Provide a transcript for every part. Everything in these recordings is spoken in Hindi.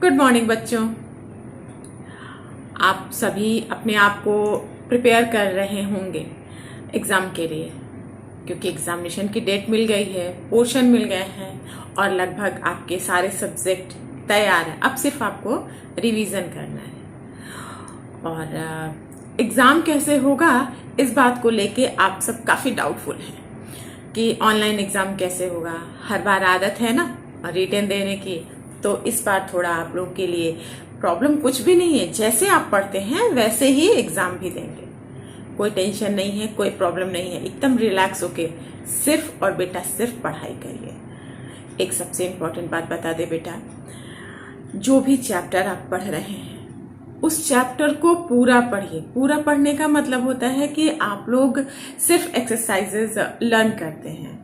गुड मॉर्निंग बच्चों। आप सभी अपने आप को प्रिपेयर कर रहे होंगे एग्ज़ाम के लिए, क्योंकि एग्ज़ामिनेशन की डेट मिल गई है, पोर्शन मिल गए हैं और लगभग आपके सारे सब्जेक्ट तैयार हैं। अब सिर्फ आपको रिवीजन करना है। और एग्ज़ाम कैसे होगा इस बात को लेके आप सब काफ़ी डाउटफुल हैं कि ऑनलाइन एग्ज़ाम कैसे होगा। हर बार आदत है ना रिटन देने की, तो इस बार थोड़ा आप लोग के लिए प्रॉब्लम कुछ भी नहीं है। जैसे आप पढ़ते हैं वैसे ही एग्ज़ाम भी देंगे, कोई टेंशन नहीं है, कोई प्रॉब्लम नहीं है। एकदम रिलैक्स होके सिर्फ और बेटा सिर्फ पढ़ाई करिए। एक सबसे इम्पोर्टेंट बात बता दे बेटा, जो भी चैप्टर आप पढ़ रहे हैं उस चैप्टर को पूरा पढ़िए। पूरा पढ़ने का मतलब होता है कि आप लोग सिर्फ एक्सरसाइजेज लर्न करते हैं,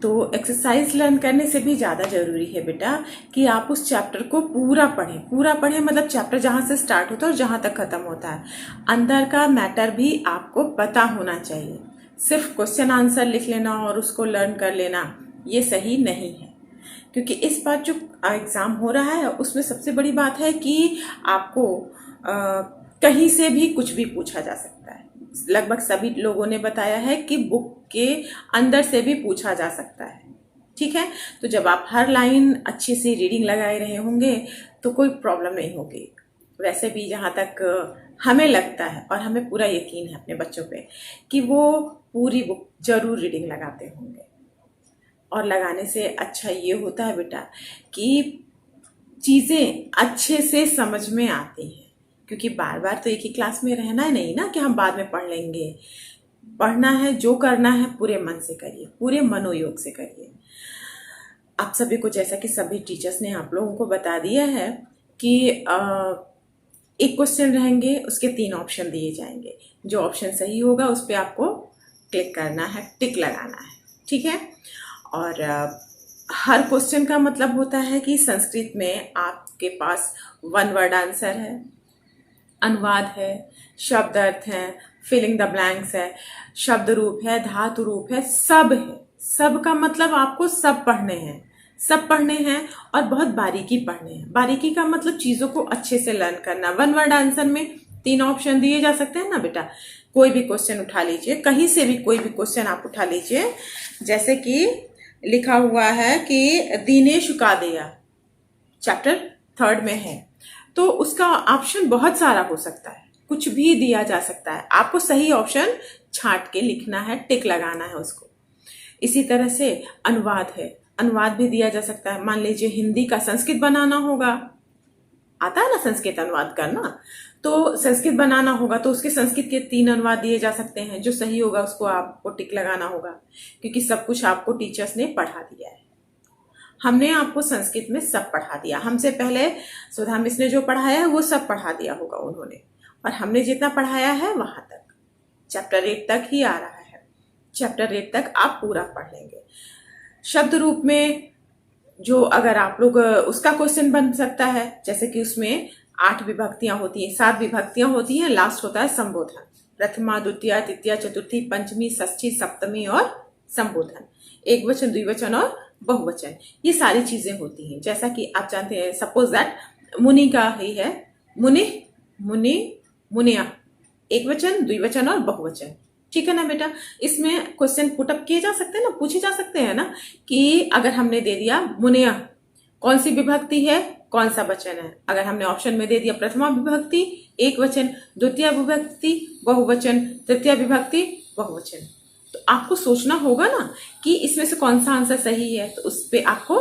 तो एक्सरसाइज लर्न करने से भी ज़्यादा ज़रूरी है बेटा कि आप उस चैप्टर को पूरा पढ़ें। पूरा पढ़ें मतलब चैप्टर जहाँ से स्टार्ट होता है और जहाँ तक ख़त्म होता है, अंदर का मैटर भी आपको पता होना चाहिए। सिर्फ क्वेश्चन आंसर लिख लेना और उसको लर्न कर लेना ये सही नहीं है, क्योंकि इस बार जो एग्ज़ाम हो रहा है उसमें सबसे बड़ी बात है कि आपको कहीं से भी कुछ भी पूछा जा सकता है। लगभग सभी लोगों ने बताया है कि बुक के अंदर से भी पूछा जा सकता है। ठीक है, तो जब आप हर लाइन अच्छे से रीडिंग लगाए रहे होंगे तो कोई प्रॉब्लम नहीं होगी। वैसे भी जहाँ तक हमें लगता है और हमें पूरा यकीन है अपने बच्चों पे कि वो पूरी बुक जरूर रीडिंग लगाते होंगे। और लगाने से अच्छा ये होता है बेटा कि चीज़ें अच्छे से समझ में आती हैं, क्योंकि बार बार तो एक ही क्लास में रहना है नहीं ना कि हम बाद में पढ़ लेंगे। पढ़ना है, जो करना है पूरे मन से करिए, पूरे मनोयोग से करिए। आप सभी को, जैसा कि सभी टीचर्स ने आप लोगों को बता दिया है कि एक क्वेश्चन रहेंगे, उसके 3 ऑप्शन दिए जाएंगे। जो ऑप्शन सही होगा उस पर आपको क्लिक करना है, टिक लगाना है। ठीक है, और हर क्वेश्चन का मतलब होता है कि संस्कृत में आपके पास 1 वर्ड आंसर है, अनुवाद है, शब्द अर्थ है, फिलिंग द ब्लैंक्स है, शब्द रूप है, धातु रूप है, सब है। सब का मतलब आपको सब पढ़ने हैं, सब पढ़ने हैं और बहुत बारीकी पढ़ने हैं। बारीकी का मतलब चीज़ों को अच्छे से लर्न करना। 1 वर्ड आंसर में 3 ऑप्शन दिए जा सकते हैं ना बेटा। कोई भी क्वेश्चन उठा लीजिए, कहीं से भी कोई भी क्वेश्चन आप उठा लीजिए। जैसे कि लिखा हुआ है कि दिनेश उकादिया चैप्टर 3 में है, तो उसका ऑप्शन बहुत सारा हो सकता है, कुछ भी दिया जा सकता है। आपको सही ऑप्शन छांट के लिखना है, टिक लगाना है उसको। इसी तरह से अनुवाद है, अनुवाद भी दिया जा सकता है। मान लीजिए हिंदी का संस्कृत बनाना होगा, आता है ना संस्कृत अनुवाद करना, तो संस्कृत बनाना होगा तो उसके संस्कृत के 3 अनुवाद दिए जा सकते हैं। जो सही होगा उसको आपको टिक लगाना होगा, क्योंकि सब कुछ आपको टीचर्स ने पढ़ा दिया है। हमने आपको संस्कृत में सब पढ़ा दिया। हमसे पहले सुधा मिस ने जो पढ़ाया है वो सब पढ़ा दिया होगा उन्होंने, और हमने जितना पढ़ाया है वहां तक, चैप्टर 8 तक ही आ रहा है। चैप्टर 8 तक आप पूरा पढ़ लेंगे। शब्द रूप में जो अगर आप लोग उसका क्वेश्चन बन सकता है, जैसे कि उसमें 8 विभक्तियां होती हैं, 7 विभक्तियां होती हैं, लास्ट होता है संबोधन। प्रथमा, द्वितीय, तृतीय, चतुर्थी, पंचमी, षष्ठी, सप्तमी और संबोधन। एक वचन, द्विवचन और बहुवचन, ये सारी चीजें होती हैं। जैसा कि आप जानते हैं, सपोज दैट मुनि का ही है, मुनि, मुनि, मुनिया, एक वचन, द्विवचन और बहुवचन। ठीक है ना बेटा। इसमें क्वेश्चन पुटअप किए जा सकते हैं ना, पूछे जा सकते हैं ना कि अगर हमने दे दिया मुनिया, कौन सी विभक्ति है, कौन सा वचन है। अगर हमने ऑप्शन में दे दिया प्रथमा विभक्ति एक वचन, द्वितीय विभक्ति बहुवचन, तृतीय विभक्ति बहुवचन, तो आपको सोचना होगा ना कि इसमें से कौन सा आंसर सही है, तो उस पर आपको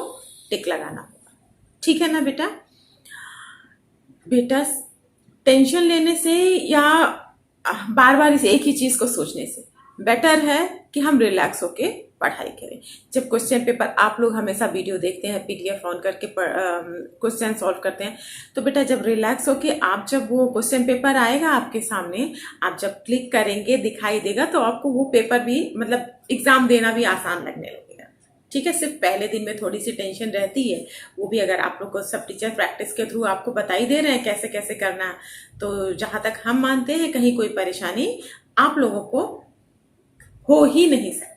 टिक लगाना होगा। ठीक है ना बेटा। बेटा टेंशन लेने से या बार बार इस एक ही चीज को सोचने से बेटर है कि हम रिलैक्स होके पढ़ाई करें। जब क्वेश्चन पेपर आप लोग हमेशा वीडियो देखते हैं, पीडीएफ ऑन करके क्वेश्चन सॉल्व करते हैं, तो बेटा जब रिलैक्स होके आप, जब वो क्वेश्चन पेपर आएगा आपके सामने, आप जब क्लिक करेंगे दिखाई देगा, तो आपको वो पेपर भी, मतलब एग्जाम देना भी आसान लगने लगेगा। ठीक है, सिर्फ पहले दिन में थोड़ी सी टेंशन रहती है, वो भी अगर आप लोग को सब टीचर प्रैक्टिस के थ्रू आपको बता ही दे रहे हैं कैसे कैसे करना है, तो जहां तक हम मानते हैं कहीं कोई परेशानी आप लोगों को हो ही नहीं सकती।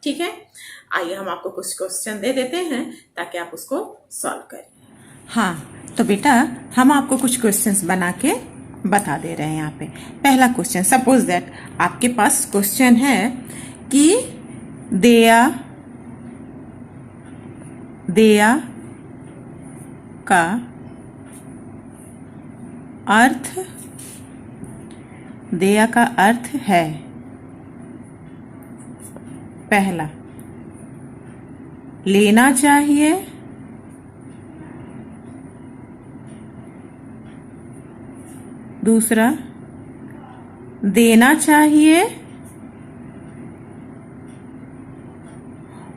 ठीक है, आइए हम आपको कुछ क्वेश्चन दे देते हैं ताकि आप उसको सॉल्व करें। हाँ, तो बेटा हम आपको कुछ क्वेश्चंस बना के बता दे रहे हैं यहाँ पे। पहला क्वेश्चन, सपोज दैट आपके पास क्वेश्चन है कि देया का अर्थ है, पहला लेना चाहिए, दूसरा देना चाहिए,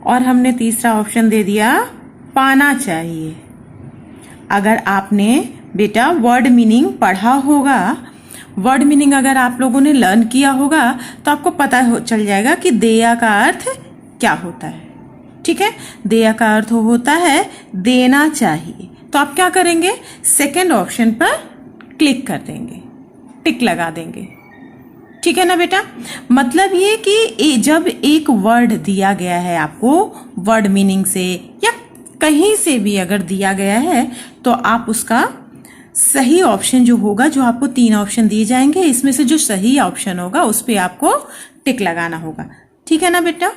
और हमने तीसरा ऑप्शन दे दिया पाना चाहिए। अगर आपने बेटा वर्ड मीनिंग पढ़ा होगा, वर्ड मीनिंग अगर आप लोगों ने लर्न किया होगा तो आपको पता चल जाएगा कि देया का अर्थ क्या होता है। ठीक है, देया का अर्थ होता है देना चाहिए। तो आप क्या करेंगे, सेकंड ऑप्शन पर क्लिक कर देंगे, टिक लगा देंगे। ठीक है ना बेटा। मतलब ये कि जब एक वर्ड दिया गया है आपको वर्ड मीनिंग से या कहीं से भी अगर दिया गया है तो आप उसका सही ऑप्शन जो होगा, जो आपको 3 ऑप्शन दिए जाएंगे, इसमें से जो सही ऑप्शन होगा उस पे आपको टिक लगाना होगा। ठीक है ना बेटा।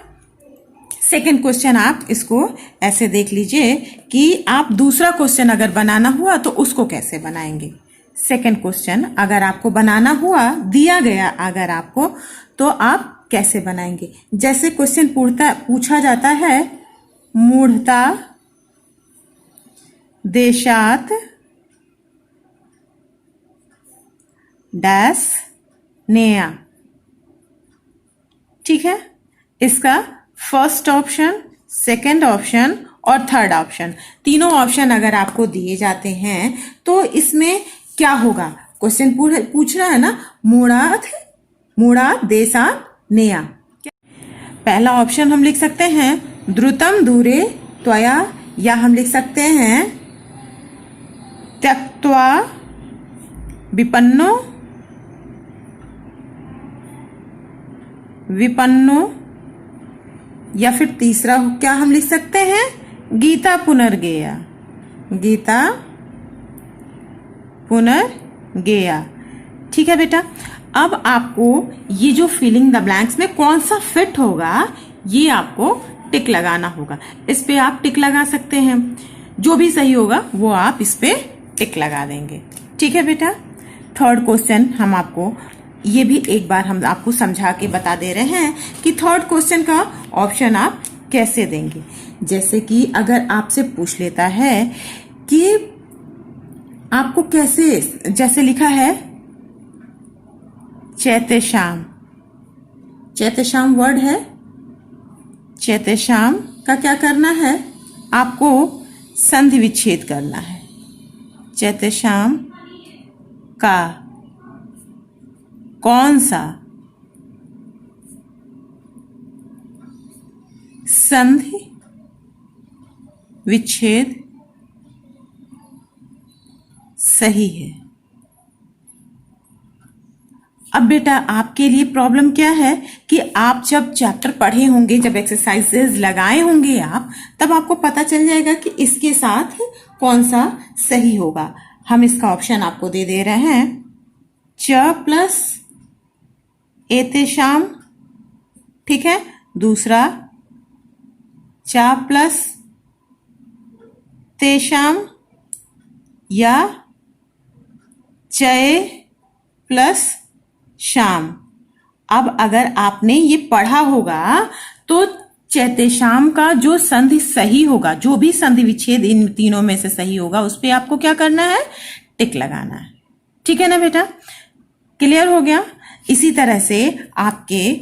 सेकंड क्वेश्चन आप इसको ऐसे देख लीजिए कि आप दूसरा क्वेश्चन अगर बनाना हुआ तो उसको कैसे बनाएंगे। सेकंड क्वेश्चन अगर आपको बनाना हुआ, दिया गया अगर आपको, तो आप कैसे बनाएंगे। जैसे क्वेश्चन पूछा जाता है, मूढ़ता देशात डैश नेया। ठीक है, इसका फर्स्ट ऑप्शन, सेकंड ऑप्शन और थर्ड ऑप्शन, तीनों ऑप्शन अगर आपको दिए जाते हैं तो इसमें क्या होगा। क्वेश्चन पूछ रहा है ना, मूढ़ा देशा नेया। पहला ऑप्शन हम लिख सकते हैं द्रुतम दूरे त्वया, या हम लिख सकते हैं त्यक्त्वा विपन्नो, या फिर तीसरा क्या हम लिख सकते हैं, गीता पुनर्गेया, गीता पुनर्गेया। ठीक है बेटा। अब आपको ये जो फिलिंग द ब्लैंक्स में कौन सा फिट होगा ये आपको टिक लगाना होगा। इस पे आप टिक लगा सकते हैं, जो भी सही होगा वो आप इस पे टिक लगा देंगे। ठीक है बेटा। थर्ड क्वेश्चन हम आपको ये भी एक बार हम आपको समझा के बता दे रहे हैं कि थर्ड क्वेश्चन का ऑप्शन आप कैसे देंगे। जैसे कि अगर आपसे पूछ लेता है कि आपको कैसे, जैसे लिखा है चैत्यशाम, चैत्यशाम वर्ड है, चैत्यशाम का क्या करना है, आपको संधि विच्छेद करना है। चैत्यशाम का कौन सा संधि विच्छेद सही है। अब बेटा आपके लिए प्रॉब्लम क्या है कि आप जब चैप्टर पढ़े होंगे, जब एक्सरसाइजेज लगाए होंगे आप, तब आपको पता चल जाएगा कि इसके साथ कौन सा सही होगा। हम इसका ऑप्शन आपको दे दे रहे हैं, च प्लस एतेशाम। ठीक है, दूसरा चा प्लस तेशाम, या चय प्लस शाम। अब अगर आपने ये पढ़ा होगा तो चैत्यशाम का जो संधि सही होगा, जो भी संधि विच्छेद इन तीनों में से सही होगा, उस पे आपको क्या करना है, टिक लगाना है। ठीक है ना बेटा, क्लियर हो गया। इसी तरह से आपके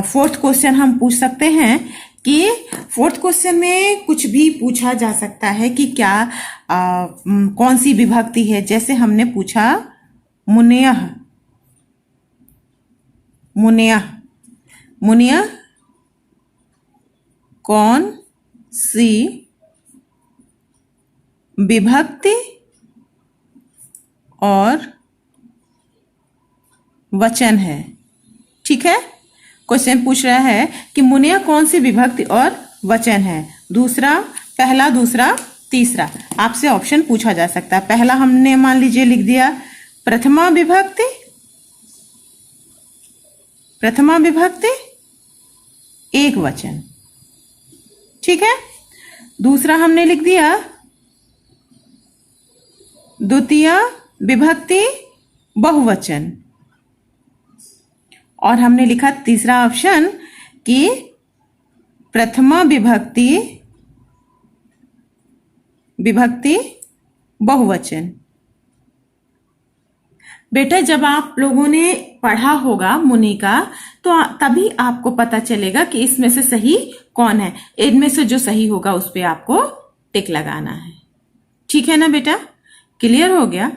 फोर्थ क्वेश्चन हम पूछ सकते हैं कि फोर्थ क्वेश्चन में कुछ भी पूछा जा सकता है कि क्या कौन सी विभक्ति है। जैसे हमने पूछा मुनयः, मुनयः, मुनयः कौन सी विभक्ति और वचन है। ठीक है, क्वेश्चन पूछ रहा है कि मुनिया कौन सी विभक्ति और वचन है। दूसरा, पहला, दूसरा, तीसरा आपसे ऑप्शन पूछा जा सकता है। पहला हमने मान लीजिए लिख दिया प्रथमा विभक्ति, प्रथमा विभक्ति एक वचन, ठीक है। दूसरा हमने लिख दिया द्वितीय विभक्ति बहुवचन, और हमने लिखा तीसरा ऑप्शन कि प्रथमा विभक्ति बहुवचन। बेटा जब आप लोगों ने पढ़ा होगा मुनि का तो तभी आपको पता चलेगा कि इसमें से सही कौन है। इनमें से जो सही होगा उस पे आपको टिक लगाना है, ठीक है ना बेटा। क्लियर हो गया।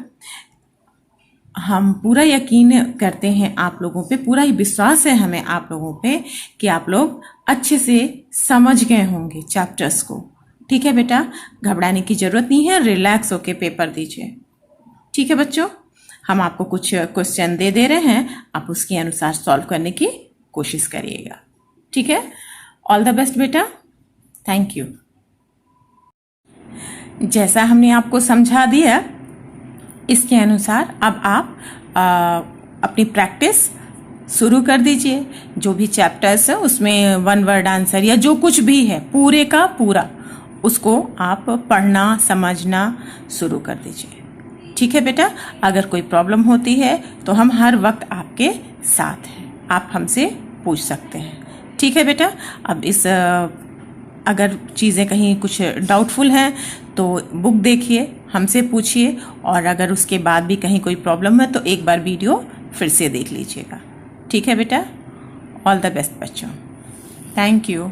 हम पूरा यकीन करते हैं आप लोगों पे, पूरा ही विश्वास है हमें आप लोगों पे कि आप लोग अच्छे से समझ गए होंगे चैप्टर्स को, ठीक है बेटा। घबराने की जरूरत नहीं है, रिलैक्स होके पेपर दीजिए, ठीक है बच्चों। हम आपको कुछ क्वेश्चन दे रहे हैं, आप उसके अनुसार सॉल्व करने की कोशिश करिएगा, ठीक है। ऑल द बेस्ट बेटा, थैंक यू। जैसा हमने आपको समझा दिया इसके अनुसार अब आप अपनी प्रैक्टिस शुरू कर दीजिए। जो भी चैप्टर्स है उसमें वन वर्ड आंसर या जो कुछ भी है पूरे का पूरा उसको आप पढ़ना समझना शुरू कर दीजिए, ठीक है बेटा। अगर कोई प्रॉब्लम होती है तो हम हर वक्त आपके साथ हैं, आप हमसे पूछ सकते हैं, ठीक है बेटा। अब इस अगर चीज़ें कहीं कुछ डाउटफुल हैं तो बुक देखिए, हमसे पूछिए, और अगर उसके बाद भी कहीं कोई प्रॉब्लम है तो एक बार वीडियो फिर से देख लीजिएगा, ठीक है बेटा। ऑल द बेस्ट बच्चों, थैंक यू।